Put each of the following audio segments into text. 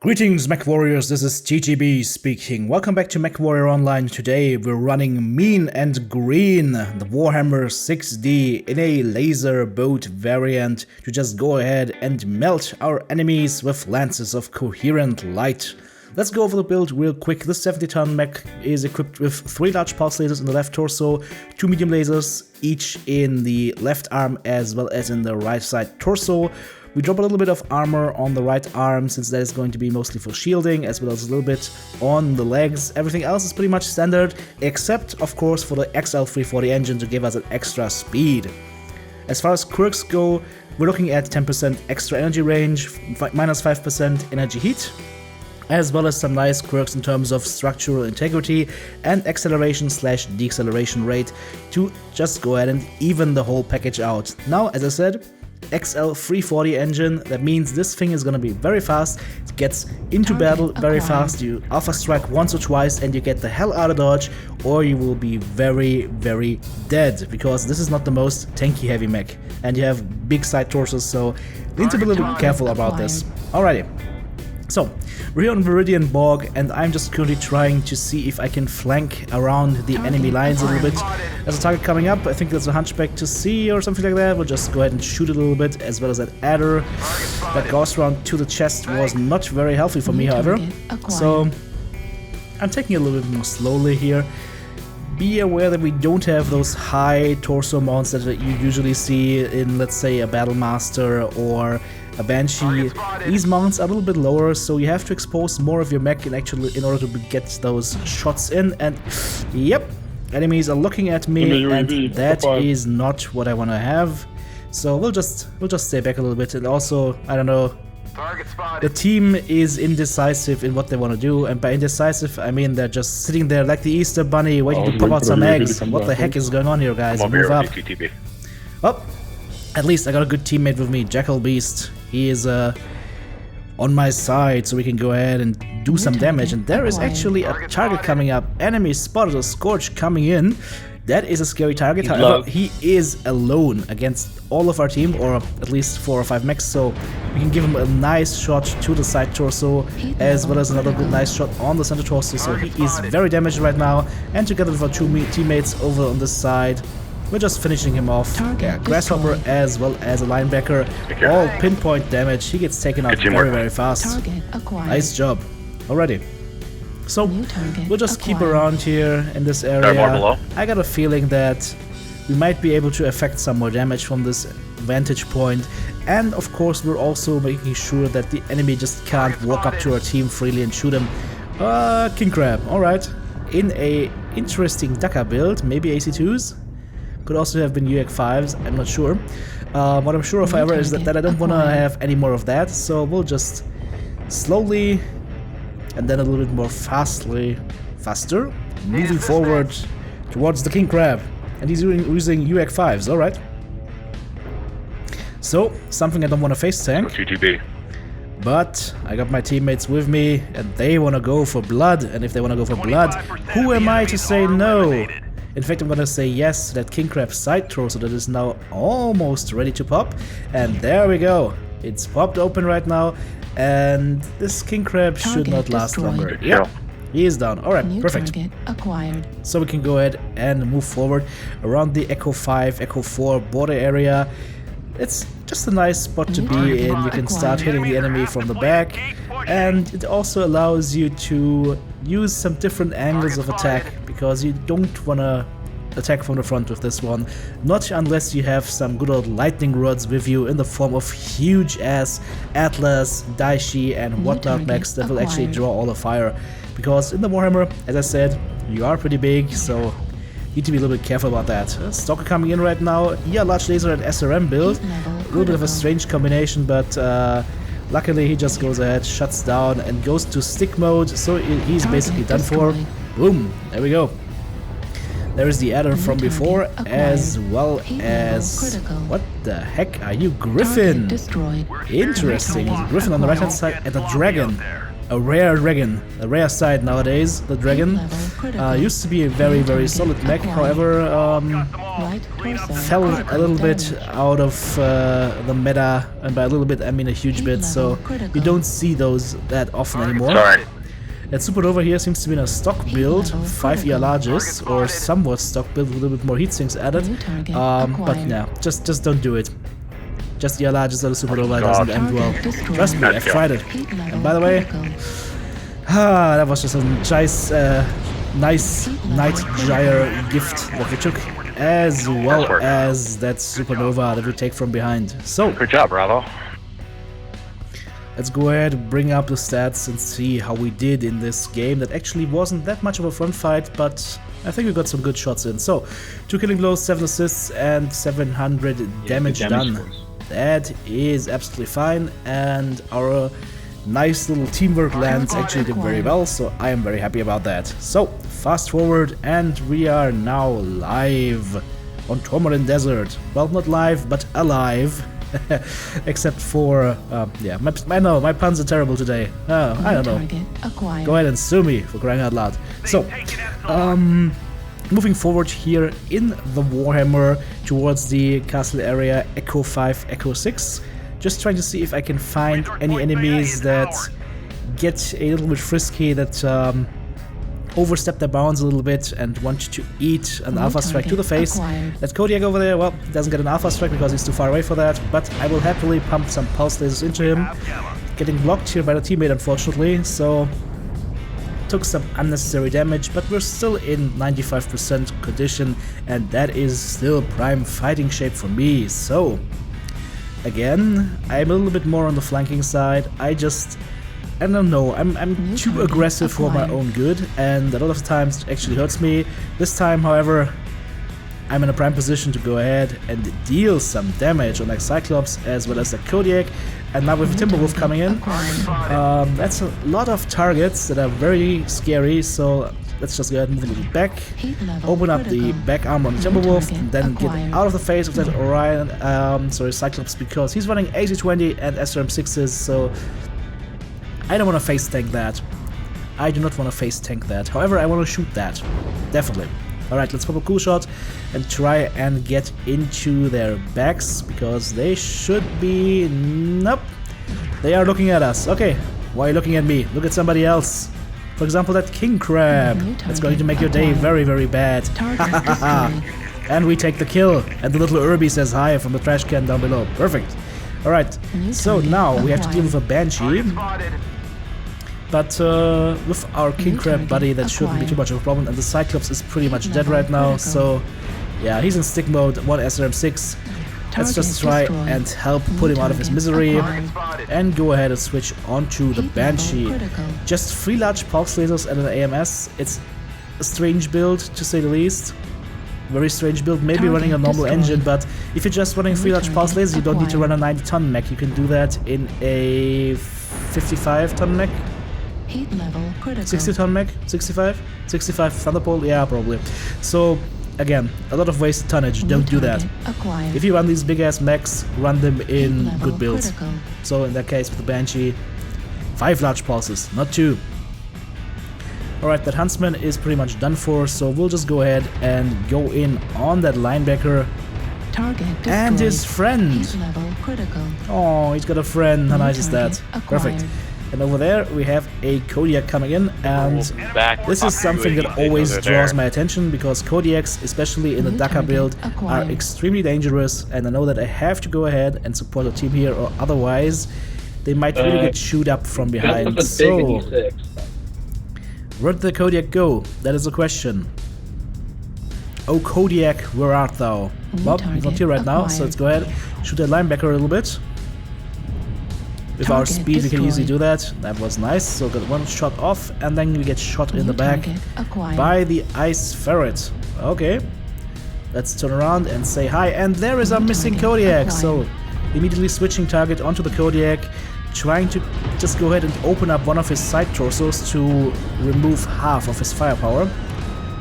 Greetings, Mechwarriors, this is TTB speaking. Welcome back to Mechwarrior Online. Today we're running Mean and Green, the Warhammer 6D in a laser boat variant to just go ahead and melt our enemies with lances of coherent light. Let's go over the build real quick. This 70-ton mech is equipped with 3 large pulse lasers in the left torso, 2 medium lasers, each in the left arm as well as in the right side torso. We drop a little bit of armor on the right arm since that is going to be mostly for shielding, as well as a little bit on the legs. Everything else is pretty much standard, except of course for the XL340 engine to give us an extra speed. As far as quirks go, we're looking at 10% extra energy range, minus 5% energy heat, as well as some nice quirks in terms of structural integrity and acceleration/deceleration rate to just go ahead and even the whole package out. Now, as I said, XL340 engine, that means this thing is gonna be very fast, it gets into battle very fast, you alpha strike once or twice and you get the hell out of dodge, or you will be very dead, because this is not the most tanky heavy mech, and you have big side torsos, so you need to be a little bit careful about this. Alrighty. So, we're here on Viridian Bog, and I'm just currently trying to see if I can flank around the enemy lines a little bit. There's a target coming up, I think there's a Hunchback to see or something like that. We'll just go ahead and shoot it a little bit, as well as that adder. That ghost round to the chest was not very healthy for me, however. So, I'm taking it a little bit more slowly here. Be aware that we don't have those high torso mounts that you usually see in, let's say, a Battle Master or a Banshee. These mounts are a little bit lower, so you have to expose more of your mech in order to get those shots in. And yep, enemies are looking at me, and that is not what I want to have. So we'll just stay back a little bit. And also, I don't know, the team is indecisive in what they want to do, and by indecisive I mean they're just sitting there like the Easter Bunny waiting to pop out some eggs. What the heck is going on here, guys? Move up. Oh, at least I got a good teammate with me, Jackal Beast. He is on my side, so we can go ahead and do some damage. And there is actually a target coming up. Enemy spotted, a Scorch coming in. That is a scary target. However, he is alone against all of our team, or at least 4 or 5 mechs, so we can give him a nice shot to the side torso, as well as another good nice shot on the center torso. So he is very damaged right now, and together with our 2 teammates over on this side, we're just finishing him off. Yeah, Grasshopper as well as a linebacker, all pinpoint damage. He gets taken out very fast. Nice job. Alrighty. So, we'll just keep around here in this area. I got a feeling that we might be able to affect some more damage from this vantage point. And of course, we're also making sure that the enemy just can't walk up to our team freely and shoot him. King Crab, alright. In a interesting Dakar build, maybe AC2s? Could also have been UX5s, I'm not sure. What I'm sure of, however, is that I don't want to have any more of that, so we'll just slowly and then a little bit more faster, moving forward towards the King Crab. And he's using UX5s, alright. So, something I don't want to face tank. TTB. But I got my teammates with me, and they want to go for blood, and if they want to go for blood, who am I to say no? In fact, I'm gonna say yes to that King Crab side torso that is now almost ready to pop. And there we go. It's popped open right now. And this King Crab should not last longer. Yeah, he is down. Alright, perfect. So we can go ahead and move forward around the Echo 5, Echo 4 border area. It's just a nice spot to be in. You can start hitting the enemy from the back. And it also allows you to use some different angles of attack, because you don't want to attack from the front with this one, not unless you have some good old lightning rods with you in the form of huge ass Atlas, Daishi and whatnot mechs that will actually draw all the fire. Because in the Warhammer, as I said, you are pretty big, so you need to be a little bit careful about that. Stalker coming in right now, yeah, large laser and SRM build, a little bit of a strange combination, but luckily he just goes ahead, shuts down and goes to stick mode, so he's basically done for. Boom, there we go. There is the adder from before, as well as... What the heck are you, Griffin? Interesting. Griffin on the right hand side and a dragon. A rare dragon. A rare sight nowadays, the dragon. Used to be a very, very solid mech, however, fell a little bit out of the meta, and by a little bit I mean a huge bit, so you don't see those that often anymore. Sorry. That Supernova here seems to be in a stock build, 5 ER larges, or somewhat stock build with a little bit more heatsinks added. But yeah, just don't do it. Just ER larges or the Supernova doesn't end well. Trust me, I've tried it. And by the way, that was just a nice Night Gyre gift that we took, as well as that Supernova that we take from behind. So, good job, Bravo. Let's go ahead and bring up the stats and see how we did in this game. That actually wasn't that much of a fun fight, but I think we got some good shots in. So, 2 killing blows, 7 assists, and 700 damage done. That is absolutely fine, and our nice little teamwork lands actually did very well, so I am very happy about that. So, fast forward, and we are now live on Tourmaline Desert. Well, not live, but alive. Except for, yeah, my puns are terrible today. I don't know. Go ahead and sue me for crying out loud. So, moving forward here in the Warhammer towards the castle area, Echo 5, Echo 6. Just trying to see if I can find any enemies that get a little bit frisky, that overstep their bounds a little bit and want to eat an alpha strike to the face. That Kodiak over there, well, doesn't get an alpha strike because he's too far away for that, but I will happily pump some pulse lasers into him. Getting blocked here by the teammate, unfortunately, so took some unnecessary damage, but we're still in 95% condition, and that is still prime fighting shape for me. So, again, I'm a little bit more on the flanking side. I don't know, I'm too aggressive for my own good, and a lot of times it actually hurts me. This time, however, I'm in a prime position to go ahead and deal some damage on like Cyclops as well as the Kodiak, and now with Timberwolf coming in, that's a lot of targets that are very scary, so let's just go ahead and move a little back, open up the back arm on Timberwolf, and then get out of the face of that Orion, sorry, Cyclops, because he's running AC-20 and SRM-6s, so I don't want to face tank that. I do not want to face tank that. However, I want to shoot that. Definitely. Alright, let's pop a cool shot and try and get into their backs, because they should be... Nope. They are looking at us. Okay. Why are you looking at me? Look at somebody else. For example, that King Crab. That's going to make your day very, very bad. And we take the kill. And the little Irby says hi from the trash can down below. Perfect. Alright. So now we have to deal with a Banshee. But with our King Crab buddy, that shouldn't be too much of a problem, and the Cyclops is pretty much dead right now, so yeah, he's in stick mode, 1 SRM-6. Let's just try and help put him out of his misery, and go ahead and switch onto the Banshee. Just 3 large pulse lasers and an AMS. It's a strange build, to say the least. Very strange build, maybe running a normal engine, but if you're just running 3 large pulse lasers, you don't need to run a 90-ton mech. You can do that in a 55-ton mech. Heat level critical. 60-ton mech? 65? 65 Thunderbolt? Yeah, probably. So, again, a lot of wasted tonnage. Don't do that. If you run these big-ass mechs, run them in good builds. So, in that case, with the Banshee, 5 large pulses, not 2. Alright, that Huntsman is pretty much done for, so we'll just go ahead and go in on that linebacker. And his friend. Oh, he's got a friend. How nice is that? Perfect. And over there we have a Kodiak coming in, and this is something that always draws my attention, because Kodiaks, especially in the Dakar build, are extremely dangerous, and I know that I have to go ahead and support the team here, or otherwise they might really get chewed up from behind. So, where did the Kodiak go? That is the question. Oh Kodiak, where art thou? Well, he's not here right now, so let's go ahead, shoot that linebacker a little bit. With our speed we can easily do that. That was nice. So got 1 shot off, and then we get shot in the back by the Ice Ferret. Okay. Let's turn around and say hi. And there is our missing Kodiak. So immediately switching target onto the Kodiak, trying to just go ahead and open up one of his side torsos to remove half of his firepower.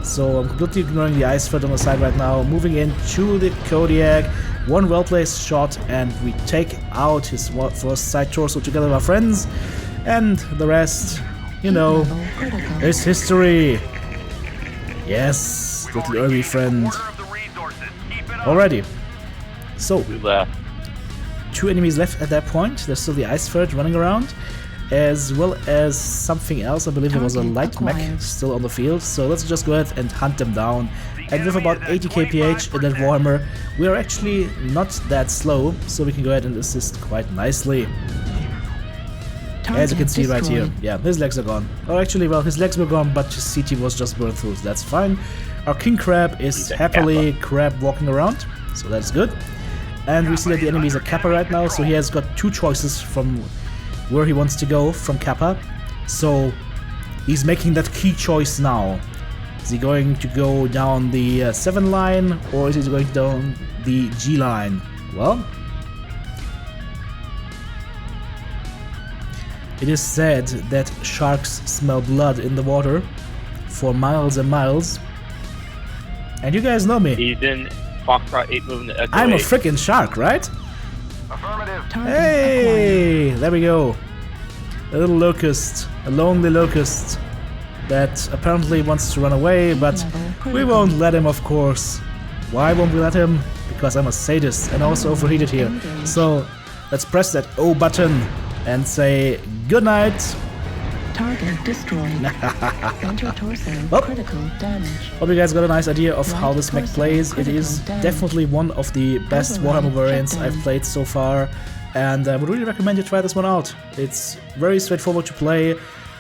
So I'm completely ignoring the Ice Ferret on the side right now, moving into the Kodiak. 1 well-placed shot, and we take out his first side torso together with our friends, and the rest, you know, is history. Yes, little Irby friend. Alrighty. So, We left. 2 enemies left at that point. There's still the ice ferret running around, as well as something else. I believe there was a light mech still on the field. So let's just go ahead and hunt them down. And with about 80 kph in that Warhammer, we are actually not that slow, so we can go ahead and assist quite nicely. As you can see right here, yeah, his legs are gone. Or actually, well, his legs were gone, but his CT was just burned through, so that's fine. Our King Crab is happily crab walking around, so that's good. And we see that the enemy is a Kappa right now, so he has got 2 choices from where he wants to go from Kappa. So he's making that key choice now. Is he going to go down the 7 line, or is he going down the G line? Well, it is said that sharks smell blood in the water for miles and miles. And you guys know me. He's in Foxtrot 8 moving to Echo I'm a 8. freaking shark, right? Affirmative. Hey, there we go. A little locust, a lonely locust that apparently wants to run away, but we won't let him, of course. Why won't we let him? Because I'm a sadist and also overheated here. So let's press that O button and say goodnight. Target destroyed. Center torso. Oh. Critical damage. Hope you guys got a nice idea of how Right this mech torso, plays. It critical is damage. definitely one of the best Override Warhammer variants shutdown. I've played so far, and I would really recommend you try this one out. It's very straightforward to play,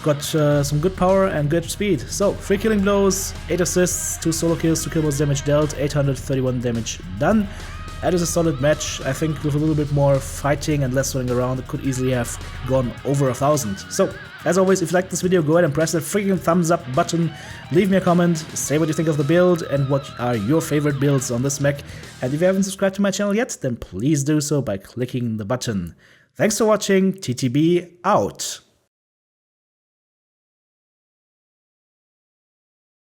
got some good power and good speed. So, 3 killing blows, 8 assists, 2 solo kills, 2 kill balls damage dealt, 831 damage done. That is a solid match. I think with a little bit more fighting and less running around, it could easily have gone over 1,000. So, as always, if you liked this video, go ahead and press that freaking thumbs up button, leave me a comment, say what you think of the build and what are your favorite builds on this mech. And if you haven't subscribed to my channel yet, then please do so by clicking the button. Thanks for watching, TTB out.